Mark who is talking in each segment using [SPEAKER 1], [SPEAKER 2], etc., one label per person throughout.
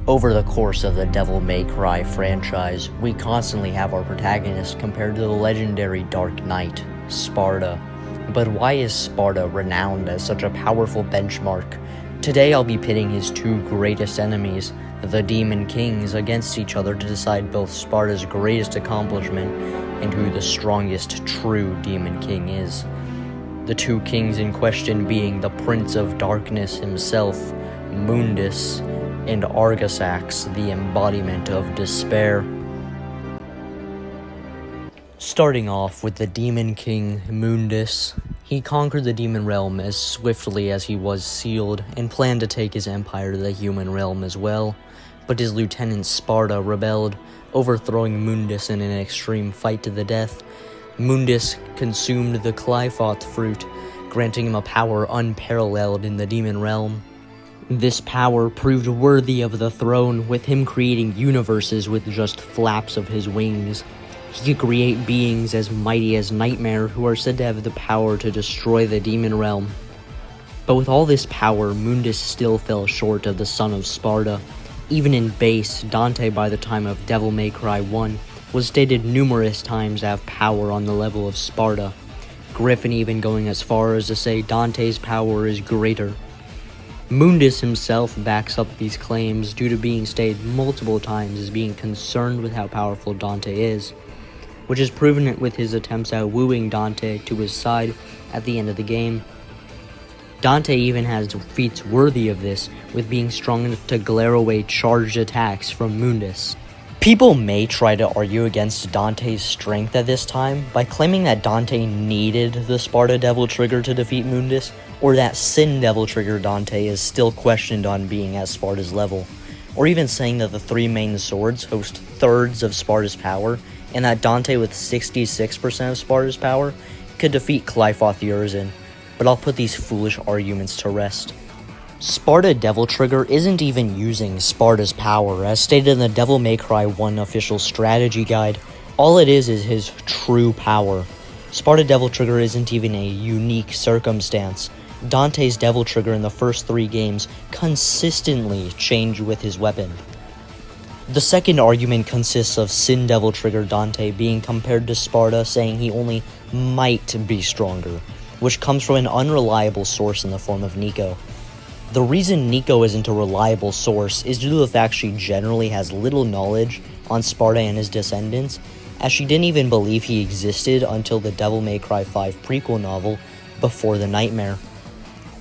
[SPEAKER 1] Over the course of the Devil May Cry franchise, we constantly have our protagonist compared to the legendary Dark Knight, Sparda. But why is Sparda renowned as such a powerful benchmark? Today I'll be pitting his two greatest enemies, the Demon Kings, against each other to decide both Sparda's greatest accomplishment and who the strongest true Demon King is. The two kings in question being the Prince of Darkness himself, Mundus, and Argosax, the embodiment of despair. Starting off with the Demon King, Mundus, he conquered the demon realm as swiftly as he was sealed, and planned to take his empire to the human realm as well, but his lieutenant Sparda rebelled, overthrowing Mundus in an extreme fight to the death. Mundus consumed the Qliphotth fruit, granting him a power unparalleled in the demon realm. This power proved worthy of the throne, with him creating universes with just flaps of his wings. He could create beings as mighty as Nightmare, who are said to have the power to destroy the demon realm. But with all this power, Mundus still fell short of the son of Sparda. Even in base, Dante by the time of Devil May Cry 1 was stated numerous times to have power on the level of Sparda, Griffin even going as far as to say Dante's power is greater. Mundus himself backs up these claims due to being stated multiple times as being concerned with how powerful Dante is, which is proven with his attempts at wooing Dante to his side at the end of the game. Dante even has feats worthy of this, with being strong enough to glare away charged attacks from Mundus. People may try to argue against Dante's strength at this time by claiming that Dante needed the Sparda Devil Trigger to defeat Mundus, or that Sin Devil Trigger Dante is still questioned on being at Sparda's level, or even saying that the three main swords host thirds of Sparda's power, and that Dante with 66% of Sparda's power could defeat Qliphotth Urizen, but I'll put these foolish arguments to rest. Sparda Devil Trigger isn't even using Sparda's power, as stated in the Devil May Cry 1 official strategy guide. All it is his true power. Sparda Devil Trigger isn't even a unique circumstance. Dante's Devil Trigger in the first 3 games consistently changed with his weapon. The second argument consists of Sin Devil Trigger Dante being compared to Sparda, saying he only might be stronger, which comes from an unreliable source in the form of Nico. The reason Nico isn't a reliable source is due to the fact she generally has little knowledge on Sparda and his descendants, as she didn't even believe he existed until the Devil May Cry 5 prequel novel, Before the Nightmare.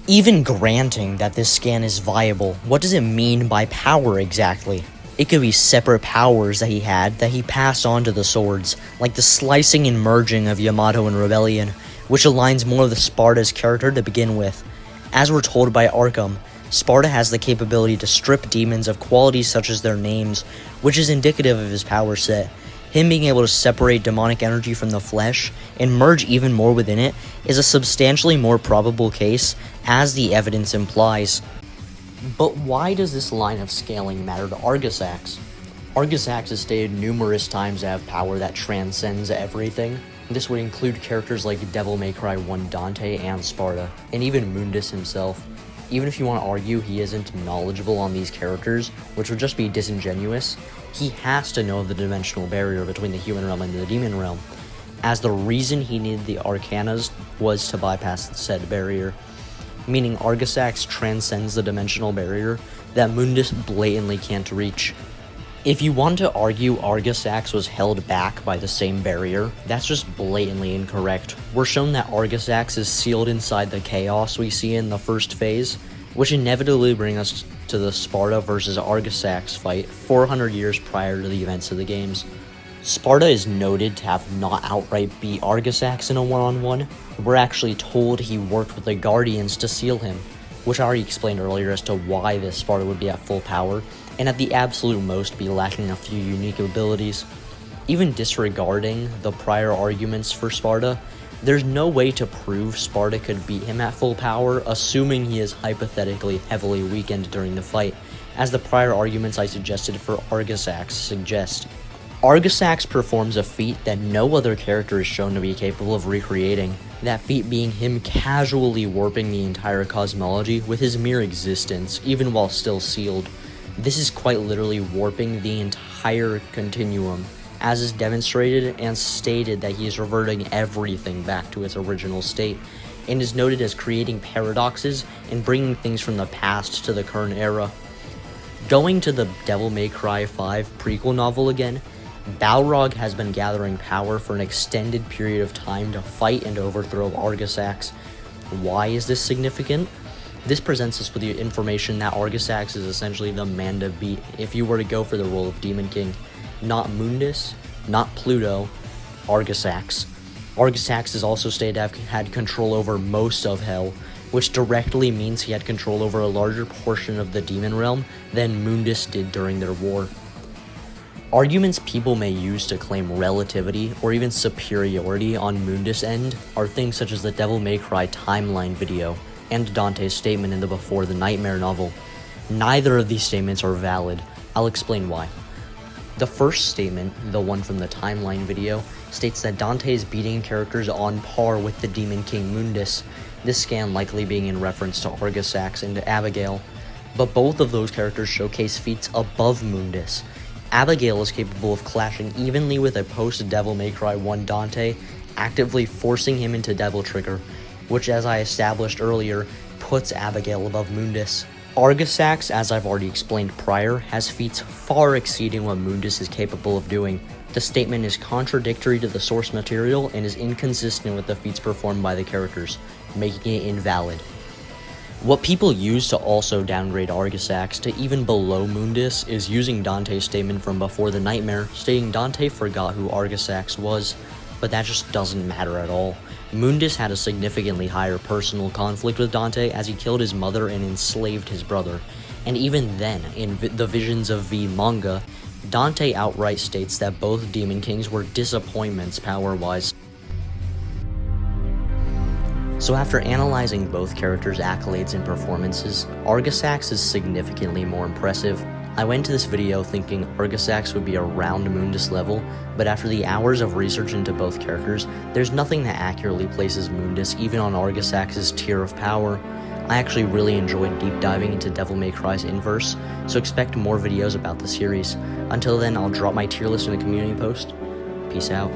[SPEAKER 1] Even granting that this scan is viable, what does it mean by power exactly? It could be separate powers that he had that he passed on to the swords, like the slicing and merging of Yamato and Rebellion, which aligns more with Sparda's character to begin with. As we're told by Arkham, Sparda has the capability to strip demons of qualities such as their names, which is indicative of his power set. Him being able to separate demonic energy from the flesh and merge even more within it is a substantially more probable case, as the evidence implies. But why does this line of scaling matter to Argosax? Argosax is stated numerous times to have power that transcends everything. This would include characters like Devil May Cry 1 Dante and Sparda, and even Mundus himself. Even if you want to argue he isn't knowledgeable on these characters, which would just be disingenuous, he has to know the dimensional barrier between the human realm and the demon realm, as the reason he needed the Arcanas was to bypass said barrier, meaning Argosax transcends the dimensional barrier that Mundus blatantly can't reach. If you want to argue Argosax was held back by the same barrier, that's just blatantly incorrect. We're shown that Argosax is sealed inside the chaos we see in the first phase, which inevitably brings us to the Sparda versus Argosax fight 400 years prior to the events of the games. Sparda is noted to have not outright beat Argosax in a one-on-one. We're actually told he worked with the Guardians to seal him, which I already explained earlier as to why this Sparda would be at full power, and at the absolute most be lacking a few unique abilities. Even disregarding the prior arguments for Sparda, there's no way to prove Sparda could beat him at full power, assuming he is hypothetically heavily weakened during the fight, as the prior arguments I suggested for Argosax suggest. Argosax performs a feat that no other character is shown to be capable of recreating, that feat being him casually warping the entire cosmology with his mere existence, even while still sealed. This is quite literally warping the entire continuum, as is demonstrated and stated that he is reverting everything back to its original state, and is noted as creating paradoxes and bringing things from the past to the current era. Going to the Devil May Cry 5 prequel novel again, Balrog has been gathering power for an extended period of time to fight and overthrow Argosax. Why is this significant? This presents us with the information that Argosax is essentially the man to beat if you were to go for the role of Demon King. Not Mundus, not Pluto, Argosax. Argosax is also stated to have had control over most of Hell, which directly means he had control over a larger portion of the demon realm than Mundus did during their war. Arguments people may use to claim relativity or even superiority on Mundus' end are things such as the Devil May Cry timeline video and Dante's statement in the Before the Nightmare novel. Neither of these statements are valid. I'll explain why. The first statement, the one from the timeline video, states that Dante is beating characters on par with the Demon King Mundus, this scan likely being in reference to Argosax and Abigail, but both of those characters showcase feats above Mundus. Abigail is capable of clashing evenly with a post-Devil May Cry 1 Dante, actively forcing him into Devil Trigger, which, as I established earlier, puts Abigail above Mundus. Argosax, as I've already explained prior, has feats far exceeding what Mundus is capable of doing. The statement is contradictory to the source material and is inconsistent with the feats performed by the characters, making it invalid. What people use to also downgrade Argosax to even below Mundus is using Dante's statement from Before the Nightmare, stating Dante forgot who Argosax was, but that just doesn't matter at all. Mundus had a significantly higher personal conflict with Dante as he killed his mother and enslaved his brother, and even then, in the Visions of V manga, Dante outright states that both Demon Kings were disappointments power-wise. So after analyzing both characters' accolades and performances, Argosax is significantly more impressive. I went into this video thinking Argosax would be around Mundus level, but after the hours of research into both characters, there's nothing that accurately places Mundus even on Argosax's tier of power. I actually really enjoyed deep diving into Devil May Cry's inverse, so expect more videos about the series. Until then, I'll drop my tier list in the community post. Peace out.